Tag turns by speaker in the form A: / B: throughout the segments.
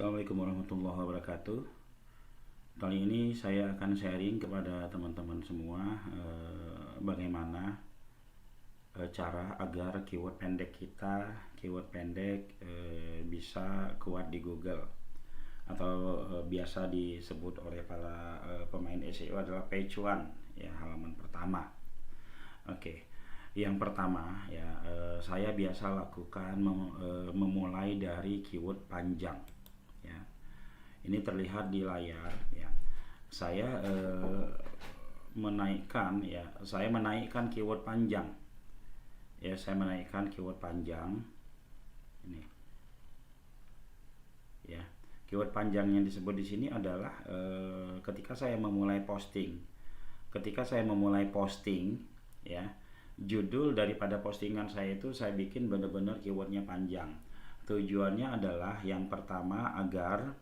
A: Assalamualaikum warahmatullahi wabarakatuh. Kali ini saya akan sharing kepada teman-teman semua bagaimana cara agar keyword pendek kita, bisa kuat di Google atau biasa disebut oleh para pemain SEO adalah page one, ya, halaman pertama. Oke. Yang pertama ya, saya biasa lakukan memulai dari keyword panjang. Ya, ini terlihat di layar. Ya, saya menaikkan keyword panjang. Ya, saya menaikkan keyword panjang. Ini. Ya, keyword panjang yang disebut di sini adalah ketika saya memulai posting. Ya, judul daripada postingan saya itu saya bikin benar-benar keywordnya panjang. Tujuannya adalah yang pertama agar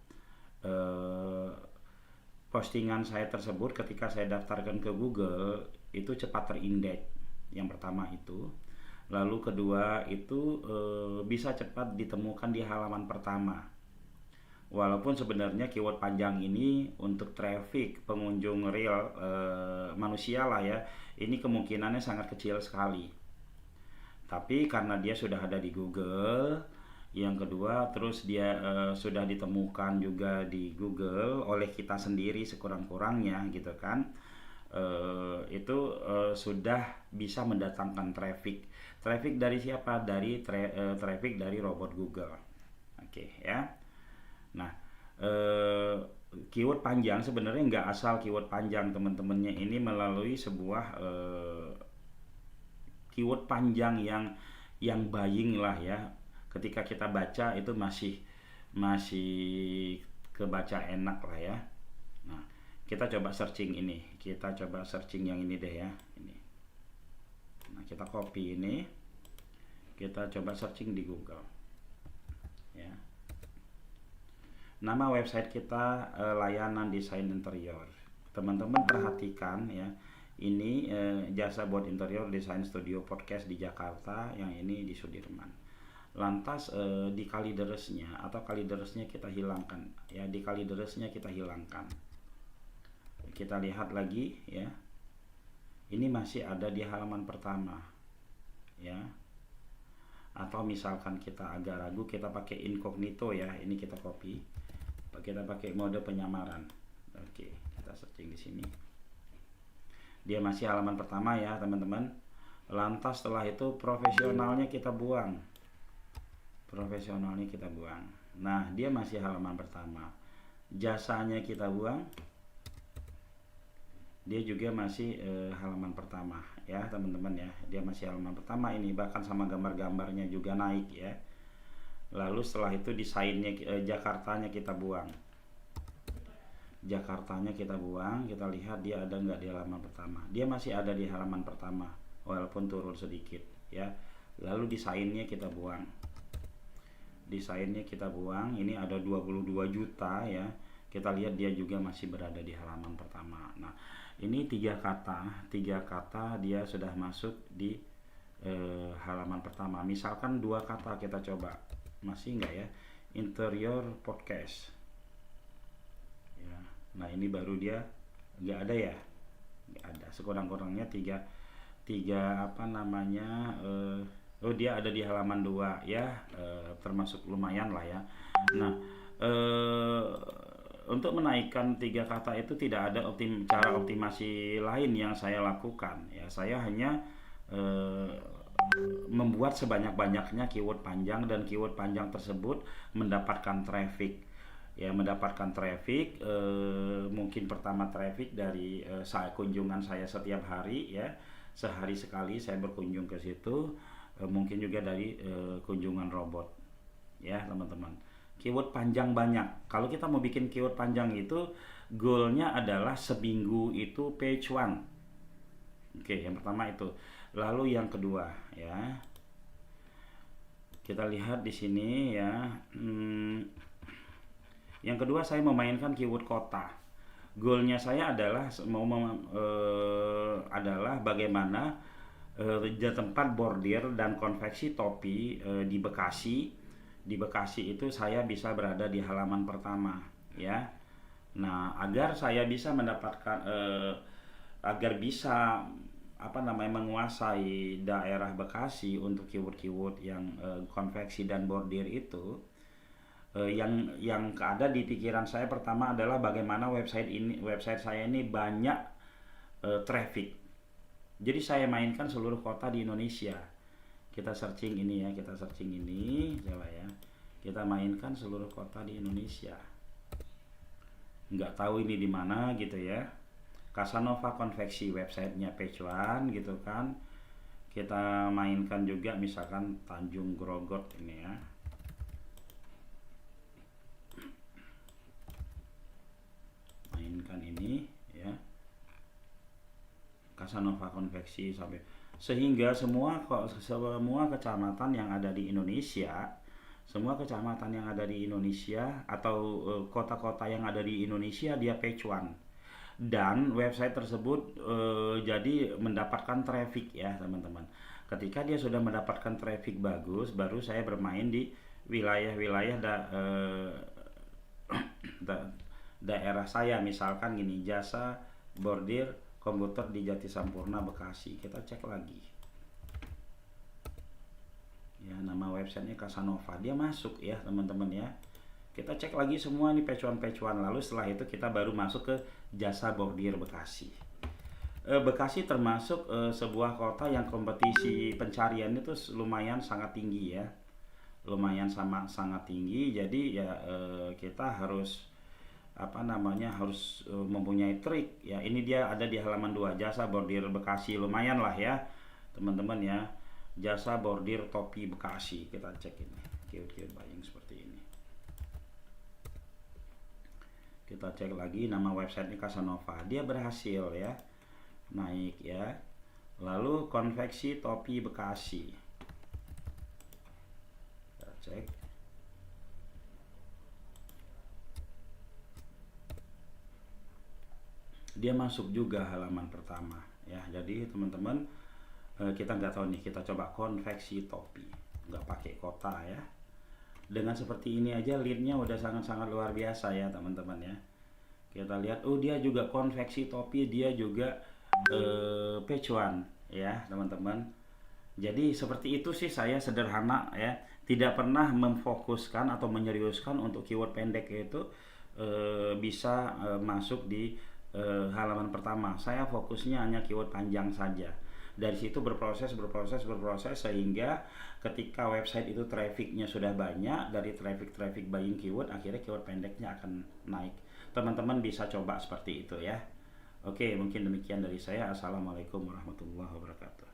A: postingan saya tersebut ketika saya daftarkan ke Google itu cepat terindeks. Yang pertama itu. Lalu kedua itu bisa cepat ditemukan di halaman pertama. Walaupun sebenarnya keyword panjang ini untuk traffic pengunjung real manusia lah ya, ini kemungkinannya sangat kecil sekali. Tapi karena dia sudah ada di Google, yang kedua terus dia sudah ditemukan juga di Google oleh kita sendiri sekurang-kurangnya gitu kan, itu sudah bisa mendatangkan traffic. Traffic dari siapa? Dari traffic dari robot Google. Oke, ya. Nah, keyword panjang sebenarnya nggak asal keyword panjang, teman-temannya ini melalui sebuah keyword panjang yang buying lah ya. Ketika kita baca itu masih kebaca enak lah ya. Nah, kita coba searching ini. Kita coba searching yang ini deh ya, ini. Nah, kita copy ini. Kita coba searching di Google. Ya. Nama website kita layanan desain interior. Teman-teman perhatikan ya, ini jasa buat interior desain studio podcast di Jakarta, yang ini di Sudirman. Lantas di kalideresnya atau kalideresnya kita hilangkan ya, di kalideresnya kita hilangkan. Kita lihat lagi ya, ini masih ada di halaman pertama ya. Atau misalkan kita agak ragu, kita pakai incognito ya, ini kita copy. Kita pakai mode penyamaran. Oke, kita searching di sini. Dia masih halaman pertama ya, teman-teman. Lantas setelah itu profesionalnya kita buang. Nah, dia masih halaman pertama. Jasanya kita buang. Dia juga masih halaman pertama ya, teman-teman ya. Dia masih halaman pertama ini, bahkan sama gambar-gambarnya juga naik ya. Lalu setelah itu desainnya Jakartanya kita buang. Kita lihat dia ada nggak di halaman pertama. Dia masih ada di halaman pertama walaupun turun sedikit ya. Lalu desainnya kita buang. Ini ada 22 juta ya. Kita lihat dia juga masih berada di halaman pertama. Nah, ini tiga kata dia sudah masuk di halaman pertama. Misalkan dua kata kita coba, masih enggak ya? Interior podcast ya. Nah, ini baru dia enggak ada ya, enggak ada. Sekurang-kurangnya tiga apa namanya, dia ada di halaman 2 ya, termasuk lumayan lah ya. Nah, untuk menaikkan tiga kata itu tidak ada cara optimasi lain yang saya lakukan ya. Saya hanya membuat sebanyak-banyaknya keyword panjang, dan keyword panjang tersebut mendapatkan traffic ya, mungkin pertama traffic dari kunjungan saya setiap hari ya, sehari sekali saya berkunjung ke situ, mungkin juga dari kunjungan robot ya, teman-teman. Keyword panjang banyak. Kalau kita mau bikin keyword panjang itu goalnya adalah seminggu itu page one. Oke, yang pertama itu. Lalu yang kedua ya, kita lihat di sini ya. Yang kedua saya memainkan keyword kota. Goalnya saya adalah adalah bagaimana tempat bordir dan konveksi topi di Bekasi di Bekasi itu saya bisa berada di halaman pertama ya. Nah, agar saya bisa mendapatkan agar bisa apa namanya menguasai daerah Bekasi untuk keyword-keyword yang konveksi dan bordir itu, yang ada di pikiran saya pertama adalah bagaimana website saya ini banyak traffic. Jadi saya mainkan seluruh kota di Indonesia. Kita searching ini ya, kita searching ini coba ya. Kita mainkan seluruh kota di Indonesia. Nggak tahu ini di mana gitu ya. Casanova Konveksi websitenya page one gitu kan. Kita mainkan juga misalkan Tanjung Grogot ini ya. Mainkan ini ya. Casanova Konveksi sampai sehingga semua kecamatan yang ada di Indonesia, semua kecamatan yang ada di Indonesia atau kota-kota yang ada di Indonesia dia page one. Dan website tersebut jadi mendapatkan traffic ya teman-teman. Ketika dia sudah mendapatkan traffic bagus, baru saya bermain di wilayah-wilayah daerah saya, misalkan gini, jasa bordir komputer di Jati Sampurna Bekasi. Kita cek lagi ya, nama websitenya Casanova, dia masuk ya teman-teman ya. Kita cek lagi semua nih page one, lalu setelah itu kita baru masuk ke jasa bordir Bekasi. Bekasi termasuk sebuah kota yang kompetisi pencarian itu lumayan sangat tinggi ya, lumayan sangat tinggi. Jadi ya kita harus apa namanya harus mempunyai trik ya. Ini dia ada di halaman 2, jasa bordir Bekasi, lumayan lah ya teman-teman ya, jasa bordir topi Bekasi. Kita cek ini keyword buying seperti ini. Kita cek lagi nama websitenya Casanova, dia berhasil ya naik ya. Lalu konveksi topi Bekasi, kita cek. Dia masuk juga halaman pertama ya. Jadi teman-teman kita nggak tahu nih, kita coba konveksi topi, nggak pakai kota ya. Dengan seperti ini aja leadnya udah sangat-sangat luar biasa ya teman-teman ya. Kita lihat, oh dia juga konveksi topi, dia juga page one ya teman-teman. Jadi seperti itu sih, saya sederhana ya, tidak pernah memfokuskan atau menyeriuskan untuk keyword pendek itu bisa masuk di halaman pertama. Saya fokusnya hanya keyword panjang saja. Dari situ berproses sehingga ketika website itu trafficnya sudah banyak, dari traffic buying keyword, akhirnya keyword pendeknya akan naik. Teman-teman bisa coba seperti itu ya. Oke, mungkin demikian dari saya. Assalamualaikum warahmatullahi wabarakatuh.